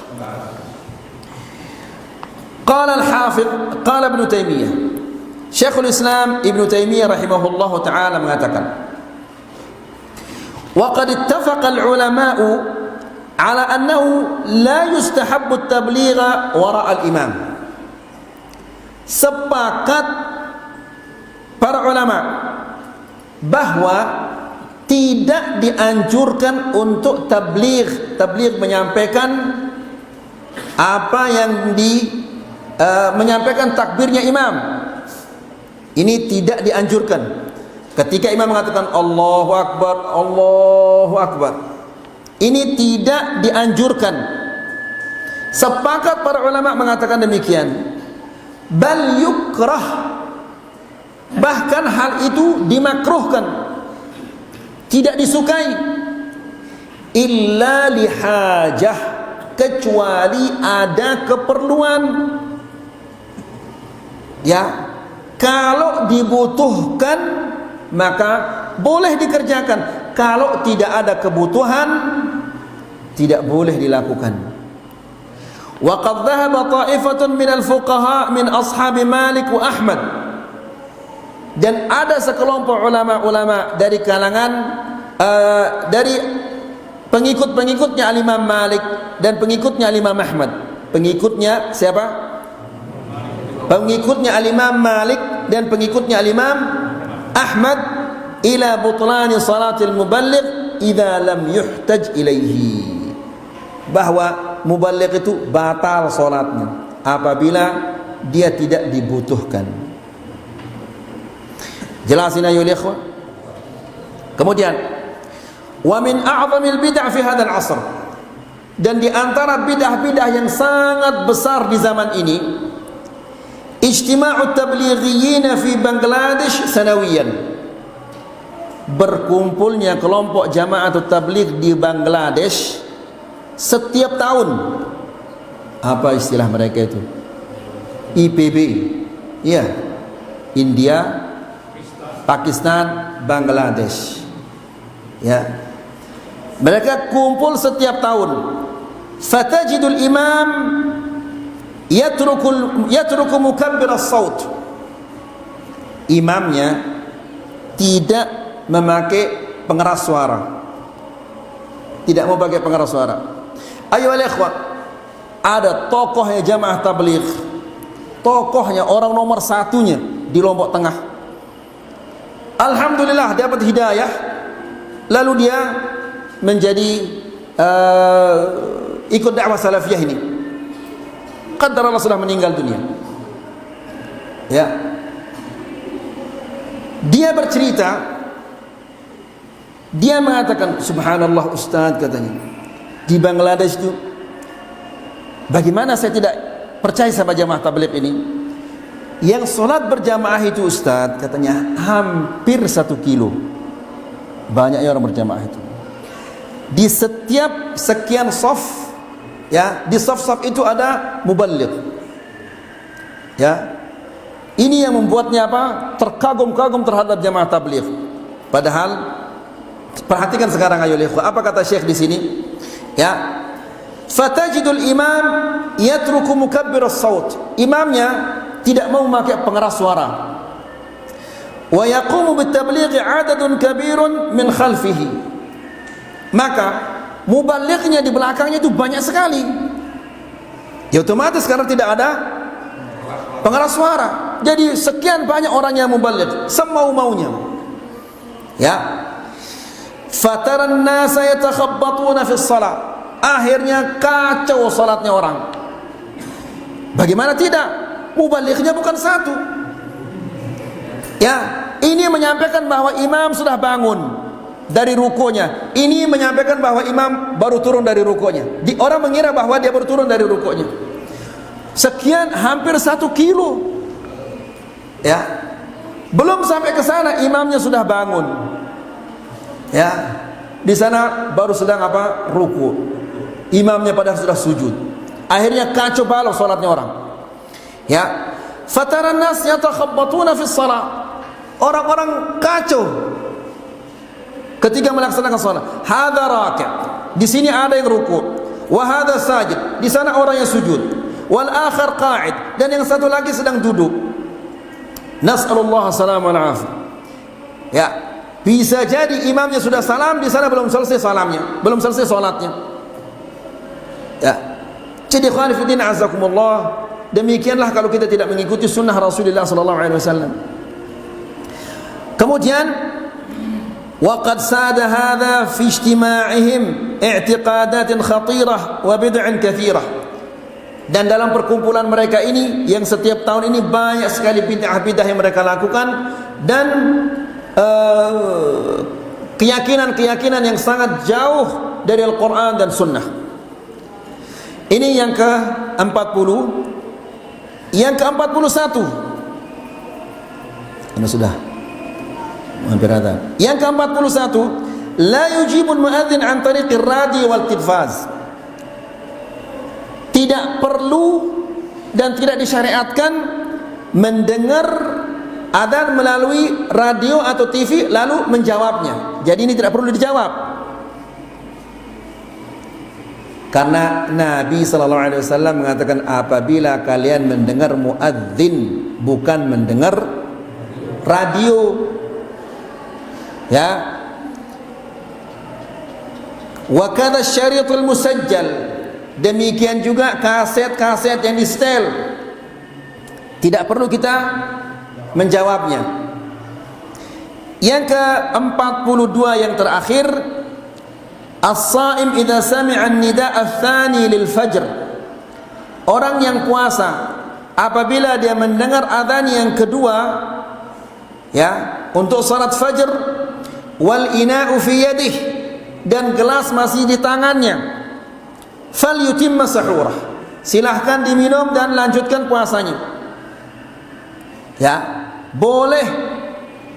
Qala al-Hafidh, qala Ibn Taimiyah, Syekhul Islam Ibn Taimiyah rahimahullahu taala mengatakan, wa qad ittafaqa al-ulama'u ala annahu la yustahabbu at-tabligha wara' al-imam. Sepakat para ulama bahwa tidak dianjurkan untuk tabligh. Tabligh menyampaikan apa yang menyampaikan takbirnya imam. Ini tidak dianjurkan. Ketika imam mengatakan Allahu Akbar, Allahu Akbar, ini tidak dianjurkan. Sepakat para ulama mengatakan demikian. Bal yukrah, bahkan hal itu dimakruhkan, tidak disukai. Illa lihajah, kecuali ada keperluan. Ya, kalau dibutuhkan maka boleh dikerjakan. Kalau tidak ada kebutuhan, tidak boleh dilakukan. Wa qad dhahaba ta'ifatun min al-fuqaha min ashabi Malik wa Ahmad. Dan ada sekelompok ulama-ulama dari kalangan dari pengikut-pengikutnya Imam Malik dan pengikutnya Imam Ahmad. Pengikutnya siapa? Pengikutnya Imam Malik dan pengikutnya Imam Ahmad ila butlani salatil muballigh idza lam yuhtaj ilaihi, bahwa muballigh itu batal salatnya apabila dia tidak dibutuhkan. Jelasin ayo ikhwan. Kemudian wa min a'zamil bid'ah fi hadzal 'asr, dan di antara bidah-bidah yang sangat besar di zaman ini, ijtima'ut tablighiyin fi Bangladesh sanawiyan, berkumpulnya kelompok jamaatut tabligh di Bangladesh setiap tahun. Apa istilah mereka itu? IPB. Iya. India, Pakistan, Bangladesh. Ya. Mereka kumpul setiap tahun. Fatajidul imam yatruku mukabbir as-saut. Imamnya tidak memakai pengeras suara. Tidak mau pakai pengeras suara. Ayo ikhwah, ada tokohnya jamaah tabligh, tokohnya orang nomor satunya di Lombok Tengah. Alhamdulillah dapat hidayah, lalu dia menjadi ikut dakwah salafiyah ini. Qadar Allah sudah meninggal dunia. Ya. Dia bercerita, dia mengatakan, subhanallah Ustaz, katanya, di Bangladesh itu bagaimana saya tidak percaya sama jamaah tabligh ini. Yang sholat berjamaah itu Ustaz, katanya hampir 1 kilo. Banyaknya orang berjamaah itu. Di setiap sekian saf, ya, di saf-saf itu ada muballigh. Ya. Ini yang membuatnya apa? Terkagum-kagum terhadap jamaah tabligh. Padahal perhatikan sekarang ayo ikhwah, apa kata Syekh di sini? Ya. Fatajidul imam yatruku mukabbir as-saut. Imamnya tidak mau memakai pengeras suara. Wa yaqumu bit-tabligh 'adadun kabirun min khalfihi. Maka muballighnya di belakangnya itu banyak sekali. Ya otomatis karena tidak ada pengeras suara. Jadi sekian banyak orang yang muballigh, semau-maunya. Ya. Fataran nasa yatakhabbatuna fi shalah. Akhirnya kacau salatnya orang. Bagaimana tidak? Mubalighnya bukan satu. Ya, ini menyampaikan bahwa imam sudah bangun dari rukunya. Ini menyampaikan bahwa imam baru turun dari rukunya. Orang mengira bahwa dia baru turun dari rukunya. Sekian, hampir 1 kilo. Ya, belum sampai ke sana imamnya sudah bangun. Ya, di sana baru sedang apa? Ruku. Imamnya padahal sudah sujud. Akhirnya kacau balau salatnya orang. Ya, fataran nas yatakhabbatuna fi shalah. Orang-orang kacau ketika melaksanakan salat. Hadza raki', di sini ada yang ruku', wa hadza sajid, di sana orang yang sujud, wal akhar qa'id, dan yang satu lagi sedang duduk. Nas'alullah salam wal afiyah. Ya, bisa jadi imamnya sudah salam, di sana belum selesai salamnya, belum selesai salatnya. Ya. Jadi ikhwan fillah azakumullah, demikianlah kalau kita tidak mengikuti sunnah Rasulullah sallallahu alaihi wasallam. Kemudian waqad sada hadha fi ijtima'ihim i'tiqadatin khatirah wa bid'an katsirah. Dan dalam perkumpulan mereka ini yang setiap tahun ini banyak sekali bid'ah-bid'ah yang mereka lakukan dan keyakinan-keyakinan yang sangat jauh dari Al-Qur'an dan sunnah. Ini yang ke-40. Yang ke-41. Ini sudah hampir ada. Yang ke-41, la yujibul muadzin an tariqir radi wal tilfaz. Tidak perlu dan tidak disyariatkan mendengar adzan melalui radio atau TV lalu menjawabnya. Jadi ini tidak perlu dijawab. Karena Nabi sallallahu alaihi wasallam mengatakan apabila kalian mendengar muadzin bukan mendengar radio, ya, wa kadza syaritul musajjal, demikian juga kaset-kaset yang di setel, tidak perlu kita menjawabnya. Yang ke-42 yang terakhir, as-saim idza sami'a an-nida' ats-tsani lil fajr. Orang yang puasa apabila dia mendengar adzan yang kedua, ya, untuk salat fajr, wal ina'u fi yadih, dan gelas masih di tangannya, falyutimma sahurah, silahkan diminum dan lanjutkan puasanya. Ya, boleh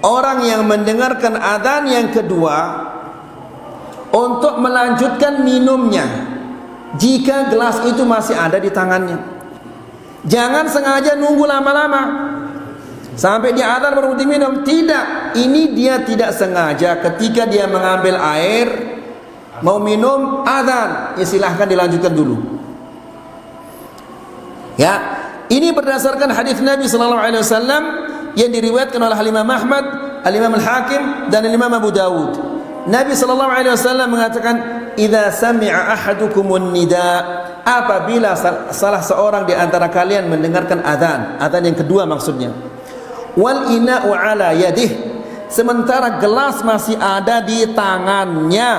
orang yang mendengarkan adzan yang kedua untuk melanjutkan minumnya. jika gelas itu masih ada di tangannya. Jangan sengaja nunggu lama-lama sampai dia adzan baru minum. Tidak, ini dia tidak sengaja. Ketika dia mengambil air mau minum adzan, ya silahkan dilanjutkan dulu. Ya, ini berdasarkan hadis Nabi sallallahu alaihi wasallam yang diriwayatkan oleh Imam Ahmad, Al-Imam Al-Hakim dan Imam Abu Dawud. Nabi sallallahu alaihi wasallam mengatakan, "Idza sami'a ahadukumun nida," apabila salah seorang di antara kalian mendengarkan adzan yang kedua maksudnya, "wal ina'u ala yadih," sementara gelas masih ada di tangannya,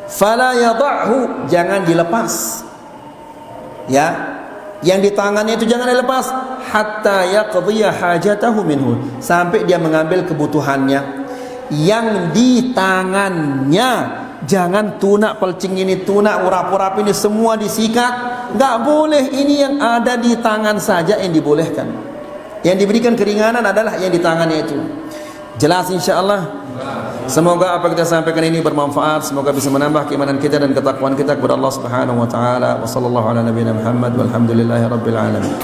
"fala yadh'hu," jangan dilepas. Ya, yang di tangannya itu jangan dilepas, "hatta yaqdiya hajatahu minhu," sampai dia mengambil kebutuhannya. Yang di tangannya, jangan tunak pelcing ini, tunak urap-urap ini semua disikat, nggak boleh. Ini yang ada di tangan saja yang dibolehkan. Yang diberikan keringanan adalah yang di tangannya itu. Jelas insyaallah. Semoga apa kita sampaikan ini bermanfaat, semoga bisa menambah keimanan kita dan ketakwaan kita kepada Allah Subhanahu wa taala. Wa sallallahu ala nabiyina Muhammad walhamdulillahi rabbil alamin.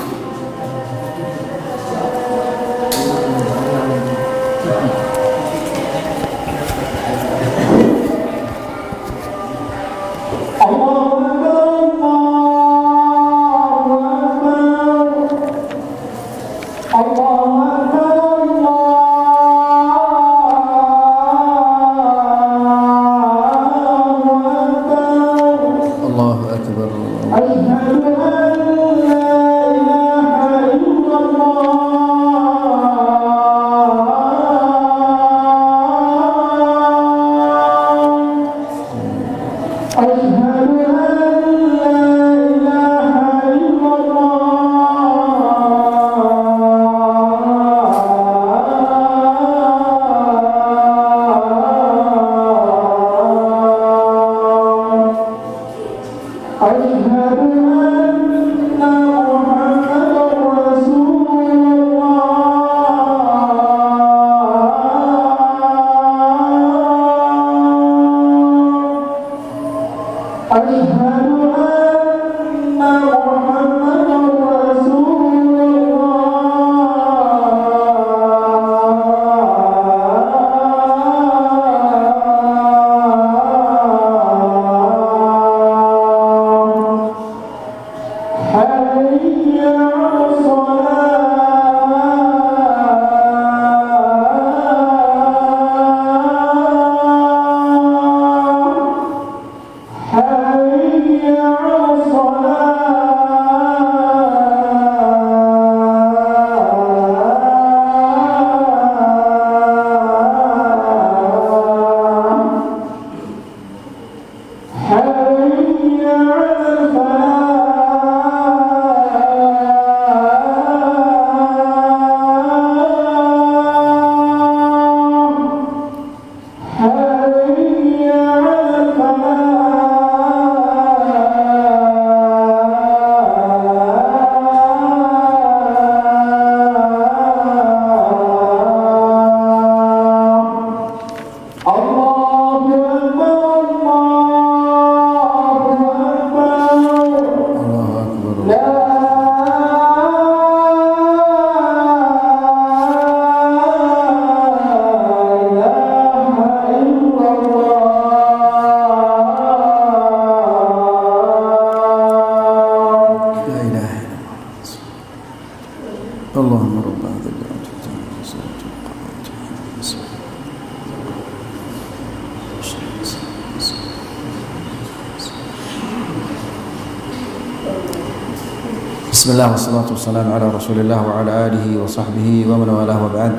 Bismillah wassalatu wassalamu ala Rasulillah wa ala alihi wa sahbihi wa man walah wa ba'd.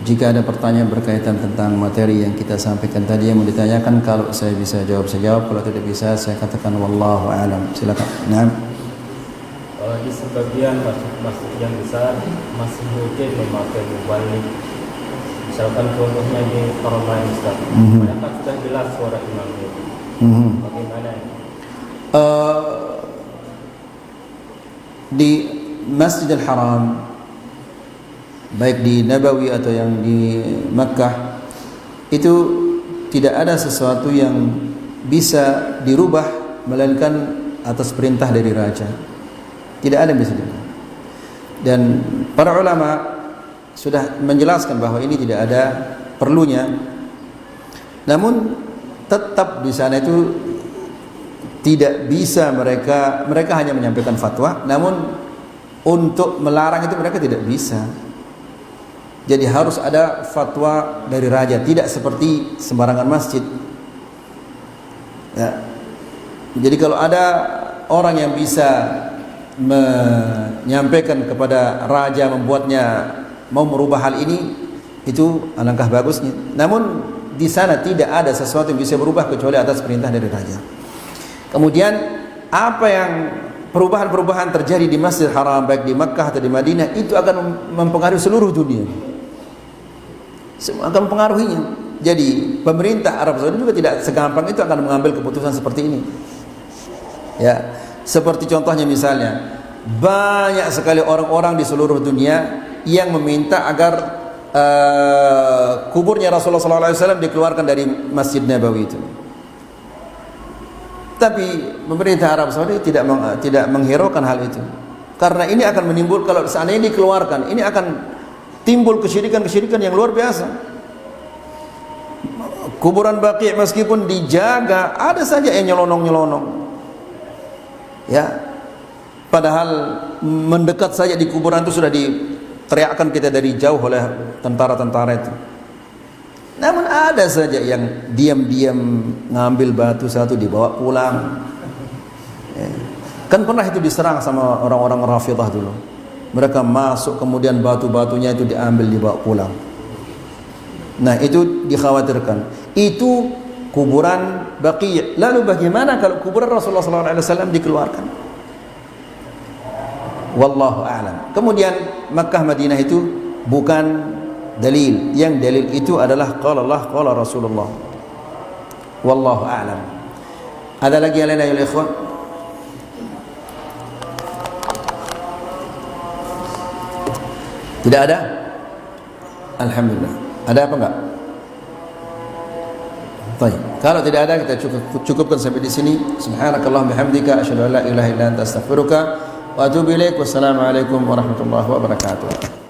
Jika ada pertanyaan berkaitan tentang materi yang kita sampaikan tadi yang mau ditanyakan, kalau saya bisa jawab saya jawab, kalau tidak bisa saya katakan wallahu a'lam. Silakan. Naam. Kalau di sebagian masjid yang besar masih boleh memakai mubalik. Misalkan contohnya di Haramain Ustaz. Padahal sudah jelas suara imamnya. Bagaimana ini? Di Masjidil Haram, baik di Nabawi atau yang di Makkah, itu tidak ada sesuatu yang bisa dirubah melainkan atas perintah dari raja. Tidak ada yang bisa dilakukan. Dan para ulama sudah menjelaskan bahwa ini tidak ada perlunya. Namun tetap di sana itu tidak bisa mereka hanya menyampaikan fatwa, namun untuk melarang itu mereka tidak bisa. Jadi harus ada fatwa dari raja, tidak seperti sembarangan masjid. Ya. Jadi kalau ada orang yang bisa menyampaikan kepada raja, membuatnya mau merubah hal ini, itu alangkah bagusnya. Namun di sana tidak ada sesuatu yang bisa berubah kecuali atas perintah dari raja. Kemudian apa yang perubahan-perubahan terjadi di Masjidil Haram, baik di Makkah atau di Madinah, itu akan mempengaruhi seluruh dunia. Semua akan mempengaruhinya. Jadi pemerintah Arab Saudi juga tidak segampang itu akan mengambil keputusan seperti ini. Ya, seperti contohnya misalnya banyak sekali orang-orang di seluruh dunia yang meminta agar kuburnya Rasulullah SAW dikeluarkan dari Masjid Nabawi itu. Tapi pemerintah Arab Saudi tidak menghiraukan hal itu, karena ini akan menimbul, kalau seandainya dikeluarkan, ini akan timbul kesyirikan yang luar biasa. Kuburan Baqi' meskipun dijaga, ada saja yang nyelonong-nyelonong. Ya, padahal mendekat saja di kuburan itu sudah diteriakkan kita dari jauh oleh tentara-tentara itu. Namun ada saja yang diam-diam ngambil batu satu dibawa pulang. Ya. Kan pernah itu diserang sama orang-orang Rafidhah dulu. Mereka masuk, kemudian batu-batunya itu diambil dibawa pulang. Nah, itu dikhawatirkan. Itu kuburan Baqi'. Lalu bagaimana kalau kuburan Rasulullah SAW dikeluarkan? Wallahu a'lam. Kemudian Makkah Madinah itu bukan dalil. Yang dalil itu adalah qala Allah qala Rasulullah. Wallahu a'lam. Ada lagi yang lain ya ikhwan? Tidak ada? Alhamdulillah. Ada apa enggak? Baik. Kalau tidak ada, kita cukupkan sampai di sini. Subhanakallahumma bihamdika asyhadu an la ilaha illa anta astaghfiruka wa atubu ilaik. Wassalamualaikum warahmatullahi wabarakatuh.